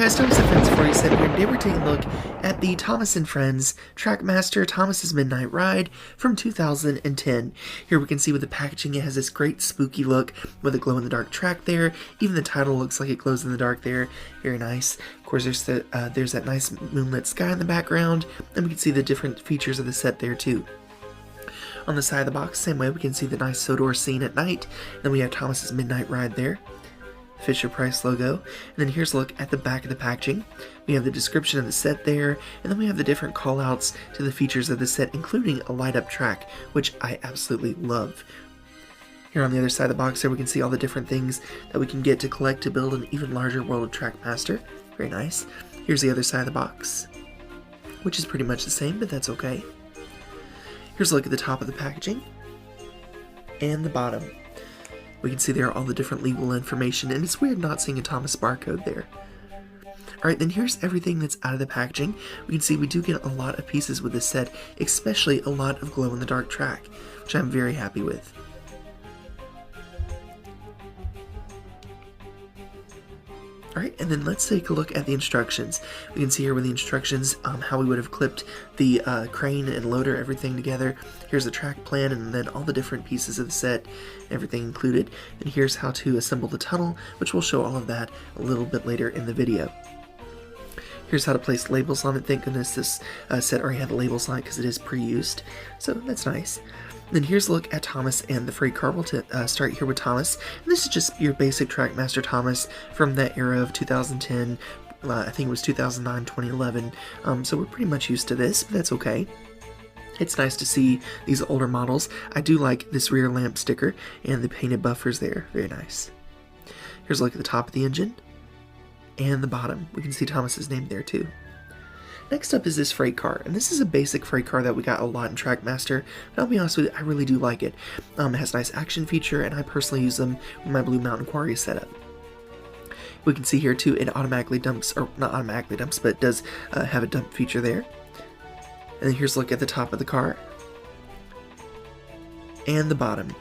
guys, Thomas and Friends 47 here. Today we're taking a look at the Thomas and Friends Trackmaster Thomas's Midnight Ride from 2010. Here we can see with the packaging it has this great spooky look with a glow-in-the-dark track there. Even the title looks like it glows in the dark there. Very nice. Of course, there's that nice moonlit sky in the background, and we can see the different features of the set there too. On the side of the box, same way, we can see the nice Sodor scene at night. Then we have Thomas's Midnight Ride there. Fisher-Price logo, and then here's a look at the back of the packaging. We have the description of the set there, and then we have the different callouts to the features of the set, including a light-up track, which I absolutely love. Here on the other side of the box there, we can see all the different things that we can get to collect to build an even larger world of Trackmaster. Very nice. Here's the other side of the box, which is pretty much the same, but that's okay. Here's a look at the top of the packaging, and the bottom. We can see there all the different legal information, and it's weird not seeing a Thomas barcode there. Alright, then here's everything that's out of the packaging. We can see we do get a lot of pieces with this set, especially a lot of glow-in-the-dark track, which I'm very happy with. Alright, and then let's take a look at the instructions. We can see here with the instructions how we would have clipped the crane and loader, everything together. Here's the track plan and then all the different pieces of the set, everything included. And here's how to assemble the tunnel, which we'll show all of that a little bit later in the video. Here's how to place labels on it. Thank goodness this set already had the labels on it because it is pre-used, so that's nice. Then here's a look at Thomas and the freight car. We'll start here with Thomas. And this is just your basic Trackmaster Thomas from that era of 2010. I think it was 2009, 2011. So we're pretty much used to this, but that's okay. It's nice to see these older models. I do like this rear lamp sticker and the painted buffers there. Very nice. Here's a look at the top of the engine and the bottom. We can see Thomas's name there too. Next up is this freight car, and this is a basic freight car that we got a lot in Trackmaster, but I'll be honest with you, I really do like it. It has a nice action feature, and I personally use them with my Blue Mountain Quarry setup. We can see here too, it automatically dumps, or not automatically dumps, but it does have a dump feature there. And then here's a look at the top of the car, and the bottom.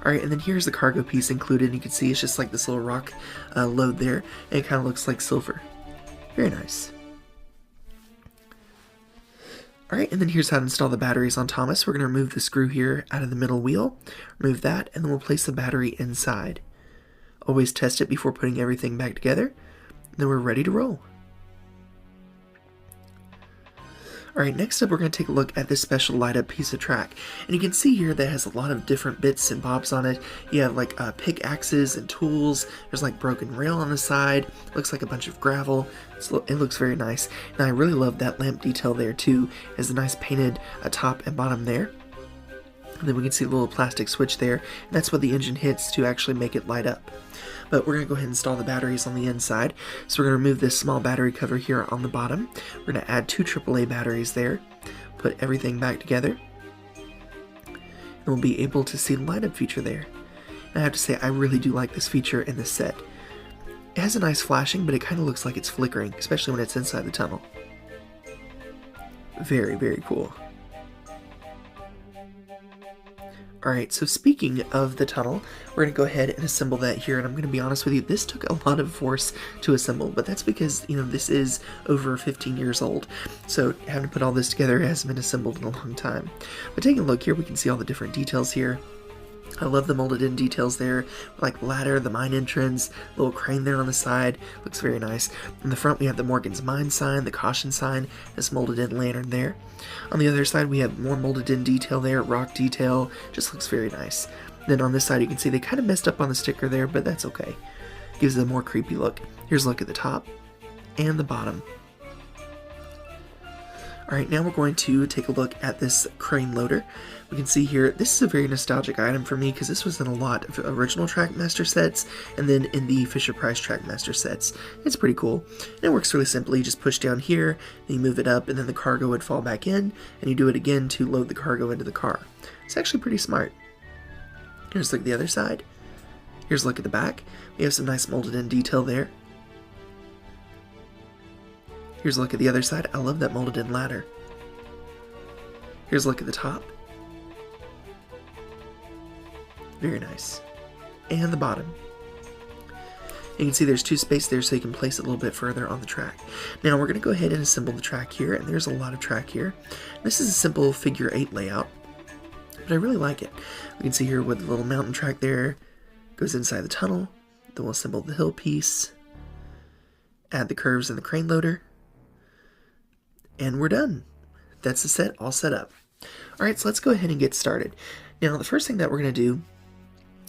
Alright, and then here's the cargo piece included. You can see it's just like this little rock load there, and it kind of looks like silver. Very nice. Alright, and then here's how to install the batteries on Thomas. We're going to remove the screw here out of the middle wheel, remove that, and then we'll place the battery inside. Always test it before putting everything back together, then we're ready to roll. Alright, next up we're going to take a look at this special light-up piece of track. And you can see here that it has a lot of different bits and bobs on it. You have like pickaxes and tools. There's like broken rail on the side. Looks like a bunch of gravel. It looks very nice. And I really love that lamp detail there too. It has a nice painted top and bottom there. And then we can see a little plastic switch there. And that's what the engine hits to actually make it light up. But we're going to go ahead and install the batteries on the inside. So we're going to remove this small battery cover here on the bottom. We're going to add 2 AAA batteries there. Put everything back together. And we'll be able to see the light up feature there. And I have to say, I really do like this feature in this set. It has a nice flashing, but it kind of looks like it's flickering, especially when it's inside the tunnel. Very, very cool. Alright, so speaking of the tunnel, we're going to go ahead and assemble that here, and I'm going to be honest with you, this took a lot of force to assemble, but that's because, you know, this is over 15 years old, so having to put all this together hasn't been assembled in a long time. But taking a look here, we can see all the different details here. I love the molded in details there, like ladder, the mine entrance, little crane there on the side, looks very nice. In the front we have the Morgan's Mine sign, the caution sign, this molded in lantern there. On the other side we have more molded in detail there, rock detail, just looks very nice. Then on this side you can see they kind of messed up on the sticker there, but that's okay. Gives it a more creepy look. Here's a look at the top and the bottom. Alright, now we're going to take a look at this crane loader. We can see here, this is a very nostalgic item for me because this was in a lot of original Trackmaster sets and then in the Fisher-Price Trackmaster sets. It's pretty cool. And it works really simply. You just push down here, then you move it up, and then the cargo would fall back in, and you do it again to load the cargo into the car. It's actually pretty smart. Here's a look at the other side. Here's a look at the back. We have some nice molded in detail there. Here's a look at the other side. I love that molded in ladder. Here's a look at the top. Very nice. And the bottom. You can see there's 2 spaces there so you can place it a little bit further on the track. Now we're going to go ahead and assemble the track here, and there's a lot of track here. This is a simple figure 8 layout, but I really like it. We can see here with the little mountain track there, goes inside the tunnel. Then we'll assemble the hill piece, add the curves and the crane loader, and we're done. That's the set all set up. Alright, so let's go ahead and get started. Now the first thing that we're going to do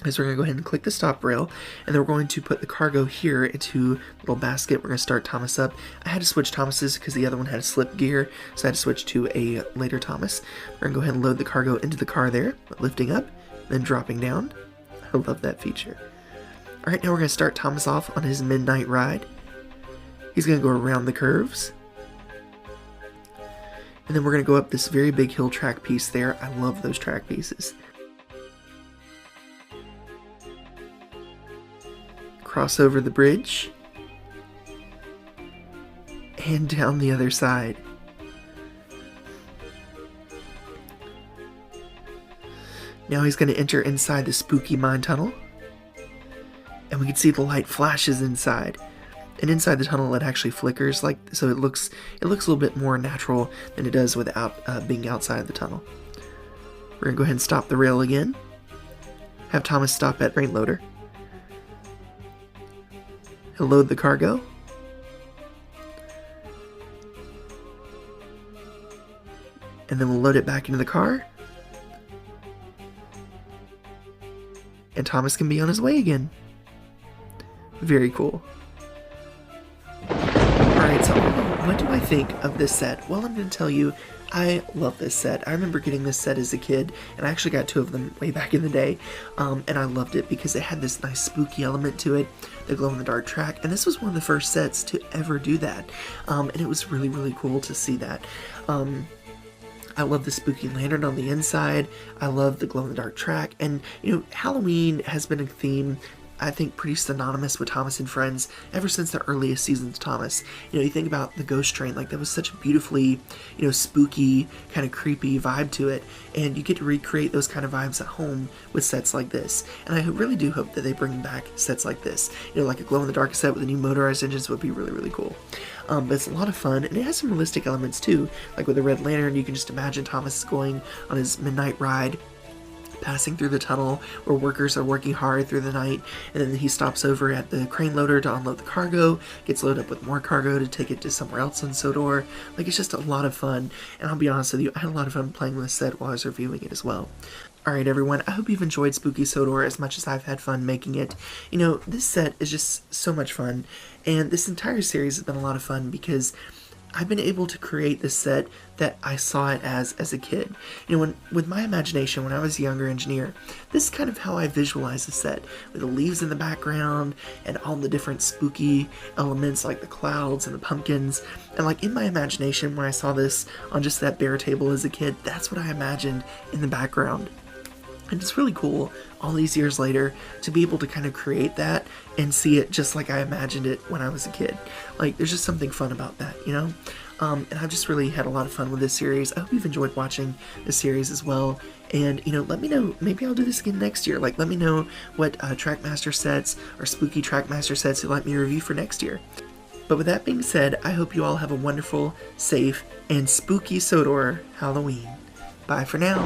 is we're going to go ahead and click the stop rail, and then we're going to put the cargo here into a little basket. We're going to start Thomas up. I had to switch Thomases because the other one had a slip gear, so I had to switch to a later Thomas. We're going to go ahead and load the cargo into the car there, lifting up, then dropping down. I love that feature. Alright, now we're going to start Thomas off on his midnight ride. He's going to go around the curves. And then we're going to go up this very big hill track piece there. I love those track pieces. Cross over the bridge. And down the other side. Now he's going to enter inside the spooky mine tunnel. And we can see the light flashes inside. And inside the tunnel it actually flickers, so it looks a little bit more natural than it does without being outside the tunnel. We're going to go ahead and stop the rail again. Have Thomas stop at rail loader. He'll load the cargo. And then we'll load it back into the car. And Thomas can be on his way again. Very cool. Alright, so what do I think of this set? Well, I'm going to tell you, I love this set. I remember getting this set as a kid, and I actually got 2 of them way back in the day, and I loved it because it had this nice spooky element to it, the glow-in-the-dark track, and this was one of the first sets to ever do that, and it was really, really cool to see that. I love the spooky lantern on the inside, I love the glow-in-the-dark track, and, you know, Halloween has been a theme I think pretty synonymous with Thomas and Friends ever since the earliest seasons of Thomas. You know, you think about the Ghost Train, like that was such a beautifully, you know, spooky, kind of creepy vibe to it, and you get to recreate those kind of vibes at home with sets like this. And I really do hope that they bring back sets like this. You know, like a glow-in-the-dark set with the new motorized engines would be really, really cool. But it's a lot of fun, and it has some realistic elements too. Like with the red lantern, you can just imagine Thomas going on his midnight ride, passing through the tunnel where workers are working hard through the night, and then he stops over at the crane loader to unload the cargo, gets loaded up with more cargo to take it to somewhere else in Sodor. Like, it's just a lot of fun, and I'll be honest with you, I had a lot of fun playing with this set while I was reviewing it as well. Alright everyone, I hope you've enjoyed Spooky Sodor as much as I've had fun making it. You know, this set is just so much fun, and this entire series has been a lot of fun because I've been able to create this set that I saw it as a kid. You know, with my imagination, when I was a younger engineer, this is kind of how I visualize the set, with the leaves in the background, and all the different spooky elements like the clouds and the pumpkins. And like in my imagination, when I saw this on just that bare table as a kid, that's what I imagined in the background. And it's really cool, all these years later, to be able to kind of create that and see it just like I imagined it when I was a kid. Like, there's just something fun about that, you know? And I've just really had a lot of fun with this series. I hope you've enjoyed watching this series as well. And, you know, let me know, maybe I'll do this again next year. Like, let me know what Trackmaster sets or spooky Trackmaster sets you'd like me to review for next year. But with that being said, I hope you all have a wonderful, safe, and spooky Sodor Halloween. Bye for now.